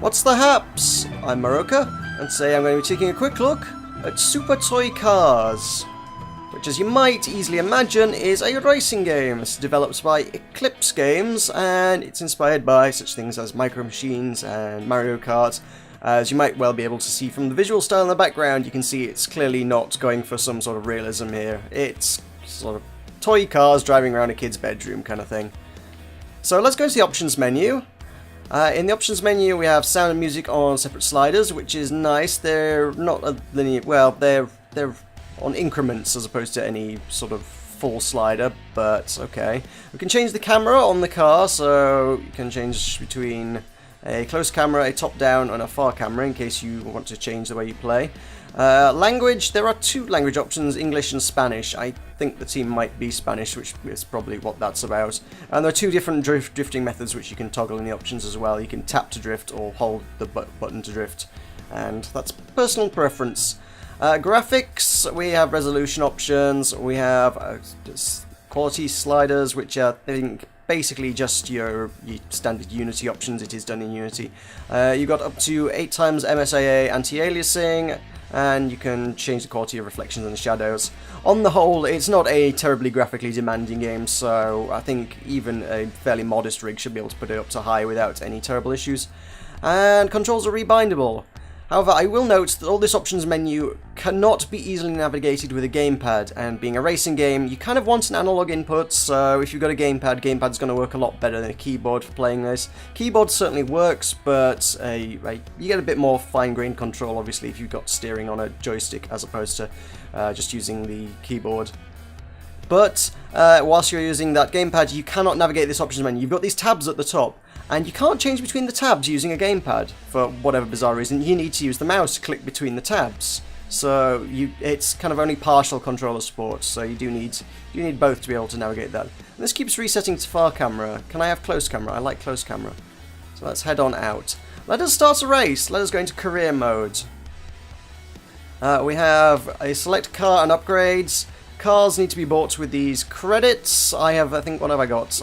What's the haps? I'm Meroka, and today I'm going to be taking a quick look at Super Toy Cars, which, as you might easily imagine, is a racing game. It's developed by Eclipse Games, and it's inspired by such things as Micro Machines and Mario Kart. As you might well be able to see from the visual style in the background, you can see it's clearly not going for some sort of realism here. It's sort of toy cars driving around a kid's bedroom kind of thing. So let's go to the options menu. In the options menu we have sound and music on separate sliders, which is nice. They're not a linear, well, they're on increments as opposed to any sort of full slider, but okay. We can change the camera on the car, so you can change between a close camera, a top down, and a far camera in case you want to change the way you play. Language, there are two language options, English and Spanish. I think the team might be Spanish, which is probably what that's about. And there are two different drifting methods which you can toggle in the options as well. You can tap to drift or hold the button to drift, and that's personal preference. Graphics, we have resolution options, we have quality sliders, which are, I think, basically just your standard Unity options. It is done in Unity. You got up to 8 times MSAA anti-aliasing, and you can change the quality of reflections and shadows. On the whole, it's not a terribly graphically demanding game, so I think even a fairly modest rig should be able to put it up to high without any terrible issues. And controls are rebindable. However, I will note that all this options menu cannot be easily navigated with a gamepad, and being a racing game, you kind of want an analog input, so if you've got a gamepad, gamepad's going to work a lot better than a keyboard for playing this. Keyboard certainly works, but you get a bit more fine-grained control, obviously, if you've got steering on a joystick as opposed to just using the keyboard. But whilst you're using that gamepad, you cannot navigate this options menu. You've got these tabs at the top, and you can't change between the tabs using a gamepad for whatever bizarre reason. You need to use the mouse to click between the tabs. So it's kind of only partial controller support, so you need both to be able to navigate that. And this keeps resetting to far camera. Can I have close camera? I like close camera. So let's head on out. Let us start a race. Let us go into career mode. We have a select car and upgrades. Cars need to be bought with these credits. I think, what have I got?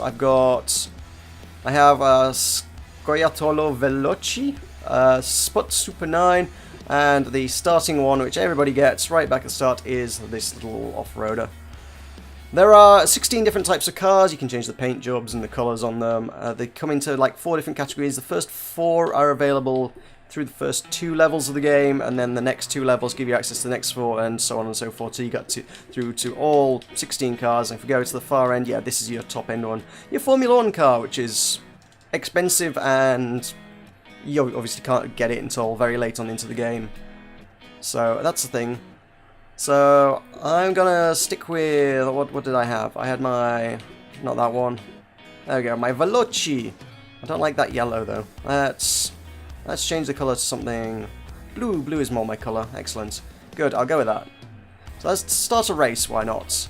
I have a Scoiattolo Veloci, Spot Super 9, and the starting one, which everybody gets right back at the start, is this little off-roader. There are 16 different types of cars. You can change the paint jobs and the colours on them. They come into like 4 different categories. The first 4 are available through the first 2 levels of the game, and then the next 2 levels give you access to the next 4, and so on and so forth, so you got through to all 16 cars. And if we go to the far end, yeah, this is your top end one. Your Formula 1 car, which is expensive, and you obviously can't get it until very late on into the game. So that's the thing. So I'm gonna stick with, what did I have? I had my, not that one. There we go, my Veloci. I don't like that yellow though. Let's change the colour to something blue. Blue is more my colour. Excellent. Good, I'll go with that. So let's start a race, why not?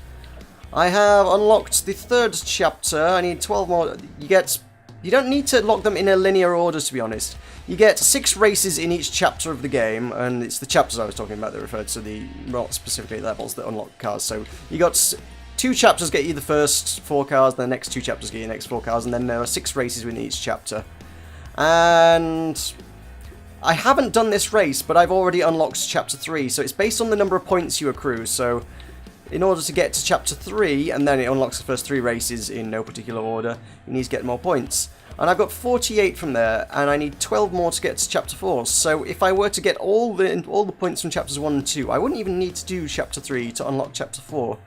I have unlocked the 3rd chapter. I need 12 more. You don't need to lock them in a linear order, to be honest. You get 6 races in each chapter of the game, and it's the chapters I was talking about that referred to the, not specifically levels that unlock cars. So you got 2 chapters get you the first 4 cars, then the next 2 chapters get you the next 4 cars, and then there are 6 races within each chapter. And I haven't done this race, but I've already unlocked Chapter 3, so it's based on the number of points you accrue. So in order to get to Chapter 3, and then it unlocks the first 3 races in no particular order, you need to get more points. And I've got 48 from there, and I need 12 more to get to Chapter 4. So if I were to get all the points from Chapters 1 and 2, I wouldn't even need to do Chapter 3 to unlock Chapter 4.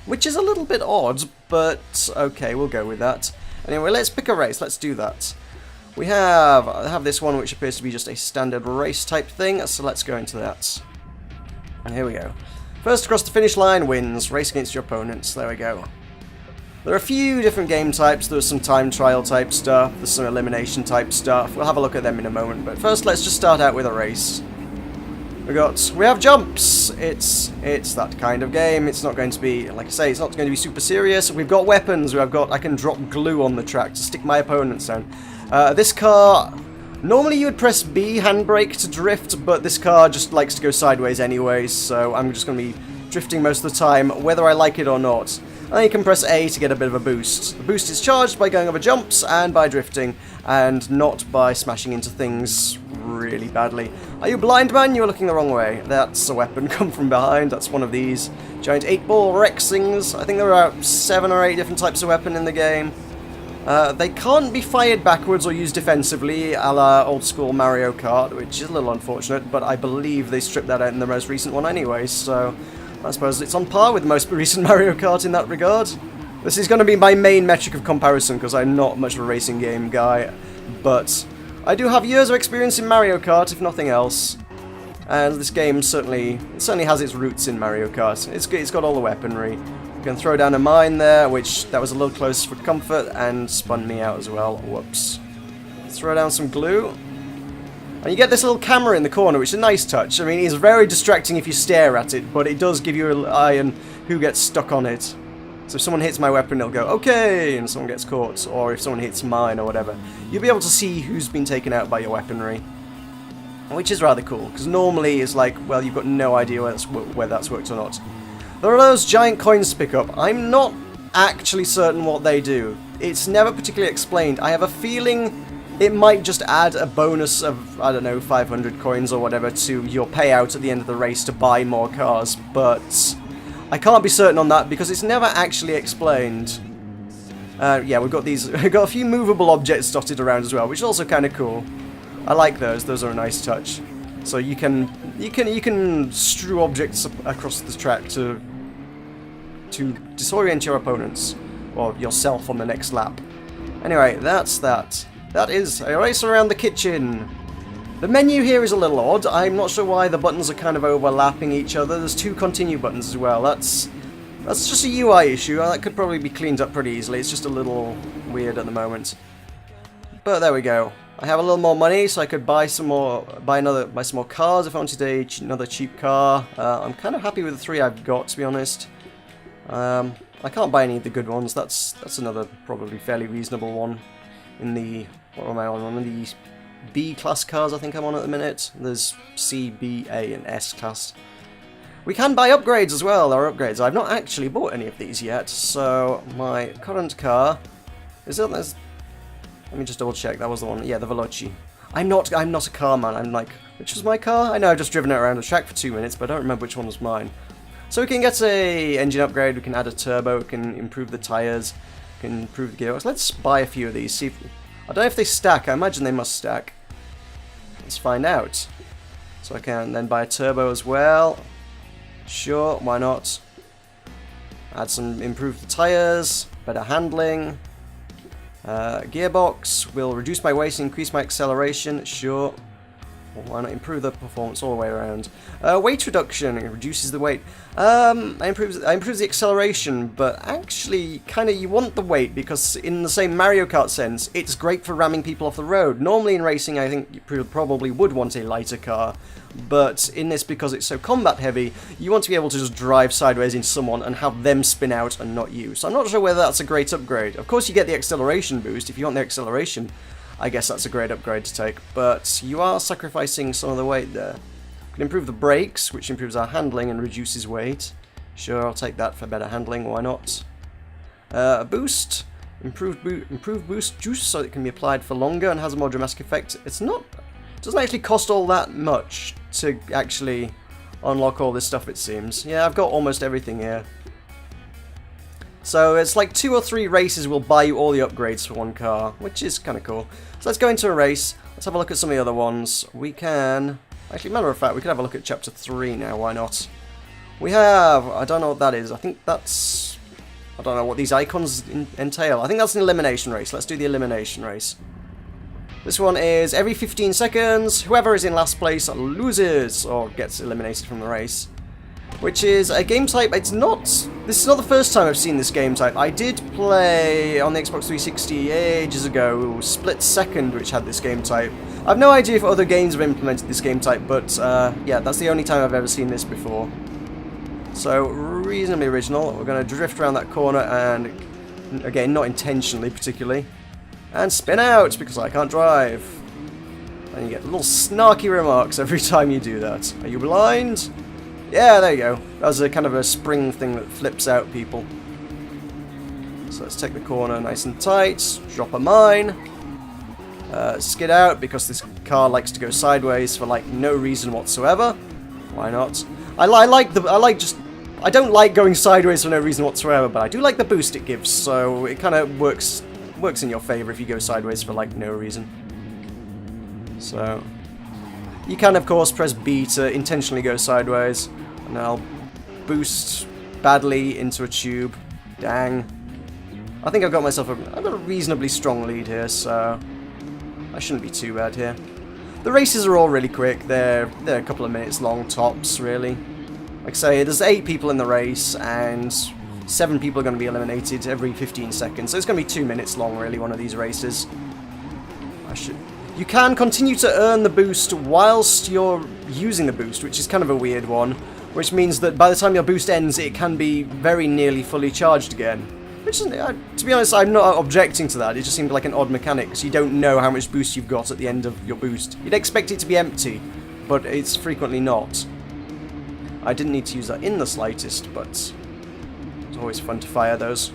Which is a little bit odd, but okay, we'll go with that. Anyway, let's pick a race, let's do that. I have this one which appears to be just a standard race type thing, so let's go into that. And here we go. First across the finish line wins. Race against your opponents. There we go. There are a few different game types. There's some time trial type stuff. There's some elimination type stuff. We'll have a look at them in a moment. But first, let's just start out with a race. We have jumps. It's that kind of game. It's not going to be, like I say, it's not going to be super serious. We've got weapons. I can drop glue on the track to stick my opponents down. This car, normally you would press B handbrake to drift, but this car just likes to go sideways anyway, so I'm just going to be drifting most of the time, whether I like it or not. And then you can press A to get a bit of a boost. The boost is charged by going over jumps and by drifting, and not by smashing into things really badly. Are you blind, man? You're looking the wrong way. That's a weapon come from behind. That's one of these giant 8-ball Rexings. I think there are about 7 or 8 different types of weapon in the game. They can't be fired backwards or used defensively, a la old school Mario Kart, which is a little unfortunate, but I believe they stripped that out in the most recent one anyway, so I suppose it's on par with the most recent Mario Kart in that regard. This is going to be my main metric of comparison, because I'm not much of a racing game guy, but I do have years of experience in Mario Kart, if nothing else. And this game certainly has its roots in Mario Kart. It's got all the weaponry. You can throw down a mine there, which that was a little close for comfort, and spun me out as well. Whoops. Throw down some glue. And you get this little camera in the corner, which is a nice touch. I mean, it's very distracting if you stare at it, but it does give you an eye on who gets stuck on it. So if someone hits my weapon, it'll go, okay, and someone gets caught. Or if someone hits mine or whatever, you'll be able to see who's been taken out by your weaponry. Which is rather cool, because normally it's like, well, you've got no idea whether that's worked or not. There are those giant coins to pick up. I'm not actually certain what they do. It's never particularly explained. I have a feeling it might just add a bonus of, I don't know, 500 coins or whatever to your payout at the end of the race to buy more cars, but I can't be certain on that because it's never actually explained. Yeah, we've got a few movable objects dotted around as well, which is also kind of cool. I like those. Those are a nice touch. So you can strew objects across the track to disorient your opponents or yourself on the next lap. Anyway, that's that. That is a race around the kitchen. The menu here is a little odd. I'm not sure why the buttons are kind of overlapping each other. There's 2 continue buttons as well. That's just a UI issue. That could probably be cleaned up pretty easily. It's just a little weird at the moment. But there we go. I have a little more money, so I could buy some more cars if I wanted another cheap car. I'm kind of happy with the 3 I've got, to be honest. I can't buy any of the good ones. That's another probably fairly reasonable one. In the what am I on? I'm in the B class cars. I think I'm on at the minute. There's C, B, A, and S class. We can buy upgrades as well. There are upgrades. I've not actually bought any of these yet. So my current car is it. Let me just double check. That was the one. Yeah, the Veloci. I'm not a car man. I'm like, which was my car? I know I've just driven it around the track for 2 minutes, but I don't remember which one was mine. So we can get a engine upgrade. We can add a turbo. We can improve the tires. We can improve the gearbox. Let's buy a few of these. See if I don't know if they stack. I imagine they must stack. Let's find out. So I can then buy a turbo as well. Sure, why not? Improve the tires. Better handling. Gearbox will reduce my weight and increase my acceleration. Sure. Well, why not improve the performance all the way around? Weight reduction, it reduces the weight. I improves the acceleration, but actually, kind of, you want the weight because in the same Mario Kart sense, it's great for ramming people off the road. Normally in racing, I think you probably would want a lighter car, but in this, because it's so combat heavy, you want to be able to just drive sideways into someone and have them spin out and not you. So I'm not sure whether that's a great upgrade. Of course, you get the acceleration boost. If you want the acceleration, I guess that's a great upgrade to take, but you are sacrificing some of the weight there. We can improve the brakes, which improves our handling and reduces weight. Sure, I'll take that for better handling, why not? Boost. Improved boost juice so it can be applied for longer and has a more dramatic effect. It doesn't actually cost all that much to actually unlock all this stuff, it seems. Yeah, I've got almost everything here. So it's like 2 or 3 races will buy you all the upgrades for one car, which is kind of cool. So let's go into a race. Let's have a look at some of the other ones. We can... Actually, matter of fact, we could have a look at Chapter 3 now, why not? We have... I don't know what that is. I think that's... I don't know what these icons entail. I think that's an elimination race. Let's do the elimination race. This one is every 15 seconds, whoever is in last place loses or gets eliminated from the race. Which is a game type, this is not the first time I've seen this game type. I did play on the Xbox 360 ages ago, Split Second, which had this game type. I've no idea if other games have implemented this game type, but yeah, that's the only time I've ever seen this before. So, reasonably original. We're going to drift around that corner and, again, not intentionally particularly, and spin out because I can't drive. And you get little snarky remarks every time you do that. Are you blind? Yeah, there you go. That was a kind of a spring thing that flips out people. So let's take the corner nice and tight, drop a mine, skid out because this the car likes to go sideways for like no reason whatsoever. Why not? I don't like going sideways for no reason whatsoever, but I do like the boost it gives, so it kind of works in your favor if you go sideways for like no reason. So you can of course press B to intentionally go sideways, and I'll boost badly into a tube. Dang. I think I've got myself I've got a reasonably strong lead here, so I shouldn't be too bad here. The races are all really quick. They're a couple of minutes long tops, really. Like I say, there's 8 people in the race, and 7 people are going to be eliminated every 15 seconds. So it's going to be 2 minutes long, really, one of these races. You can continue to earn the boost whilst you're using the boost, which is kind of a weird one. Which means that by the time your boost ends, it can be very nearly fully charged again. Which, to be honest, I'm not objecting to that. It just seemed like an odd mechanic, because you don't know how much boost you've got at the end of your boost. You'd expect it to be empty, but it's frequently not. I didn't need to use that in the slightest, but it's always fun to fire those.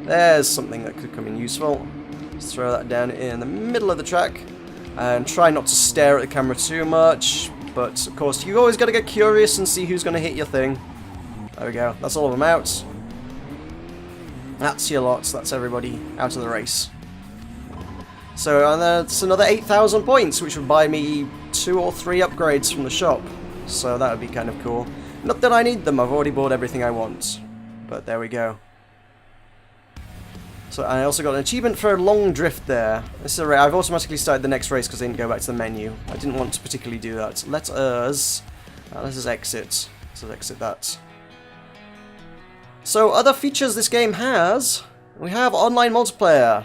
There's something that could come in useful. Let's throw that down in the middle of the track, and try not to stare at the camera too much, but of course you've always got to get curious and see who's going to hit your thing. There we go, that's all of them out. That's your lots, that's everybody out of the race. So, and that's another 8,000 points, which would buy me 2 or 3 upgrades from the shop. So that would be kind of cool. Not that I need them, I've already bought everything I want. But there we go. So I also got an achievement for a long drift there. This is a race. I've automatically started the next race because I didn't go back to the menu. I didn't want to particularly do that. Let us exit. Let's exit that. So other features this game has. We have online multiplayer.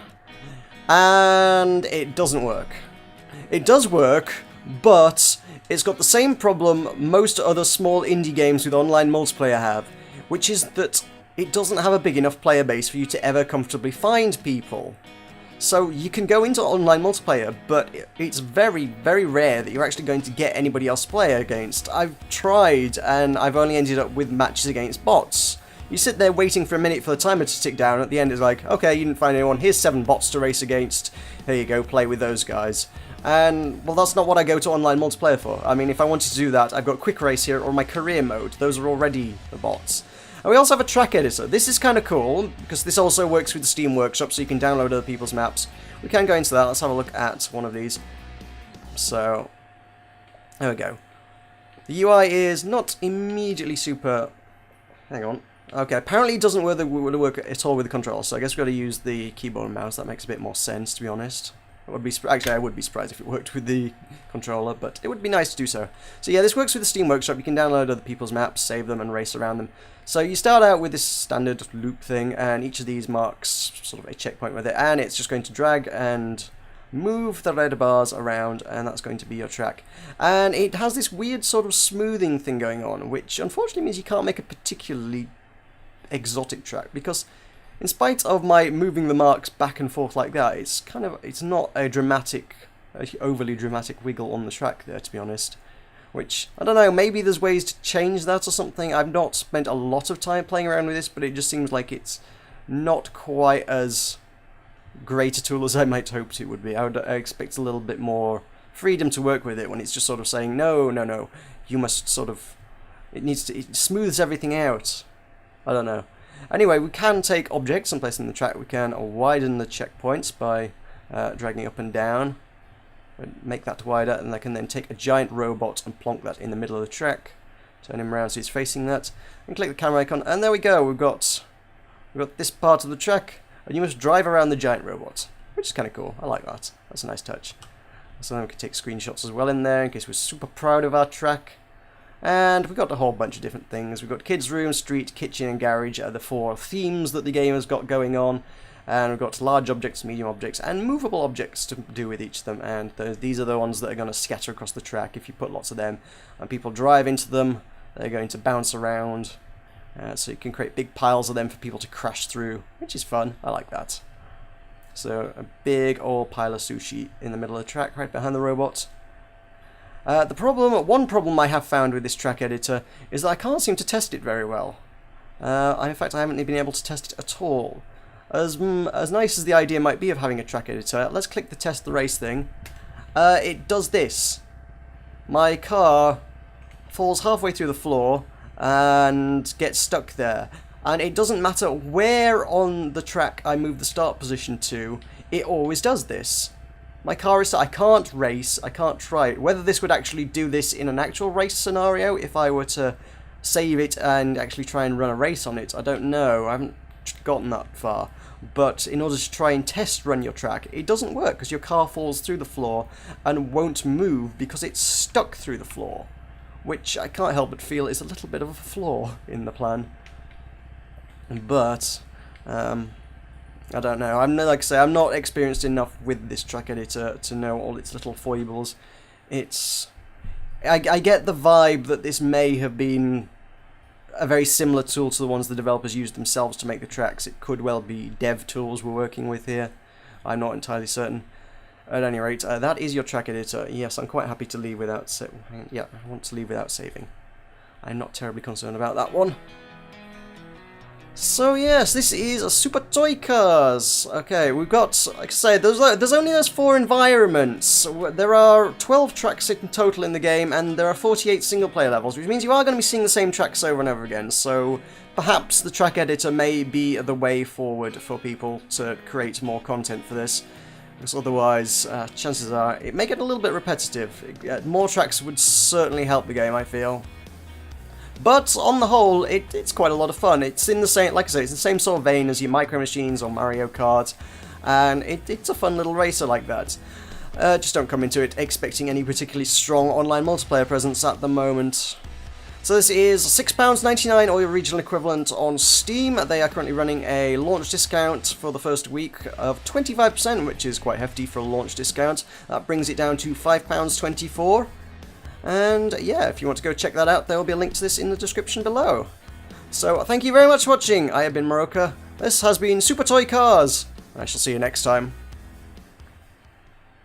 And it doesn't work. It does work, but it's got the same problem most other small indie games with online multiplayer have, which is that it doesn't have a big enough player base for you to ever comfortably find people. So you can go into online multiplayer, but it's very, very rare that you're actually going to get anybody else to play against. I've tried, and I've only ended up with matches against bots. You sit there waiting for a minute for the timer to tick down, and at the end it's like, okay, you didn't find anyone, here's 7 bots to race against, there you go, play with those guys. And, well, that's not what I go to online multiplayer for. I mean, if I wanted to do that, I've got Quick Race here, or my career mode. Those are already the bots. And we also have a track editor. This is kind of cool, because this also works with the Steam Workshop, so you can download other people's maps. We can go into that. Let's have a look at one of these. So, there we go. The UI is not immediately super... Hang on. Okay, apparently it doesn't work at all with the controller, so I guess we've got to use the keyboard and mouse. That makes a bit more sense, to be honest. Actually, I would be surprised if it worked with the controller, but it would be nice to do so. So yeah, this works with the Steam Workshop. You can download other people's maps, save them, and race around them. So you start out with this standard loop thing, and each of these marks sort of a checkpoint with it, and it's just going to drag and move the red bars around, and that's going to be your track. And it has this weird sort of smoothing thing going on, which unfortunately means you can't make a particularly exotic track, because in spite of my moving the marks back and forth like that, it's not a overly dramatic wiggle on the track there, to be honest. Which, I don't know, maybe there's ways to change that or something. I've not spent a lot of time playing around with this, but it just seems like it's not quite as great a tool as I might hoped it would be. I expect a little bit more freedom to work with it when it's just sort of saying, no, you must sort of... It smooths everything out. I don't know. Anyway, we can take objects and place them in the track. We can widen the checkpoints by dragging up and down. Make that wider, and I can then take a giant robot and plonk that in the middle of the track. Turn him around so he's facing that. And click the camera icon, and there we go. We've got this part of the track, and you must drive around the giant robot, which is kind of cool. I like that. That's a nice touch. So then we can take screenshots as well in there, in case we're super proud of our track. And we've got a whole bunch of different things. We've got kids' room, street, kitchen, and garage are the 4 themes that the game has got going on. And we've got large objects, medium objects, and movable objects to do with each of them. And these are the ones that are going to scatter across the track if you put lots of them. And people drive into them, they're going to bounce around. So you can create big piles of them for people to crash through, which is fun. I like that. So a big old pile of sushi in the middle of the track, right behind the robot. One problem I have found with this track editor is that I can't seem to test it very well. In fact, I haven't been able to test it at all. As nice as the idea might be of having a track editor, let's click the test the race thing, it does this. My car falls halfway through the floor and gets stuck there. And it doesn't matter where on the track I move the start position to, it always does this. My car is... I can't race, I can't try it. Whether this would actually do this in an actual race scenario, if I were to save it and actually try and run a race on it, I don't know. I haven't gotten that far. But in order to try and test run your track, it doesn't work because your car falls through the floor and won't move because it's stuck through the floor. Which I can't help but feel is a little bit of a flaw in the plan. But, I don't know. Like I say, I'm not experienced enough with this track editor to know all its little foibles. I get the vibe that this may have been a very similar tool to the ones the developers used themselves to make the tracks. It could well be dev tools we're working with here. I'm not entirely certain. At any rate, that is your track editor. Yes, I'm quite happy to leave without I want to leave without saving. I'm not terribly concerned about that one. So yes, this is a Super Toy Cars. Okay, we've got, like I say, there's only those 4 environments. There are 12 tracks in total in the game, and there are 48 single-player levels, which means you are going to be seeing the same tracks over and over again. So perhaps the track editor may be the way forward for people to create more content for this. Because otherwise, chances are it may get a little bit repetitive. More tracks would certainly help the game, I feel. But on the whole, it's quite a lot of fun. It's in the same, like I say, it's the same sort of vein as your Micro Machines or Mario Kart, and it's a fun little racer like that. Just don't come into it expecting any particularly strong online multiplayer presence at the moment. So this is £6.99 or your regional equivalent on Steam. They are currently running a launch discount for the first week of 25%, which is quite hefty for a launch discount. That brings it down to £5.24. And yeah, if you want to go check that out, there will be a link to this in the description below. So thank you very much for watching. I have been Meroka. This has been Super Toy Cars. I shall see you next time.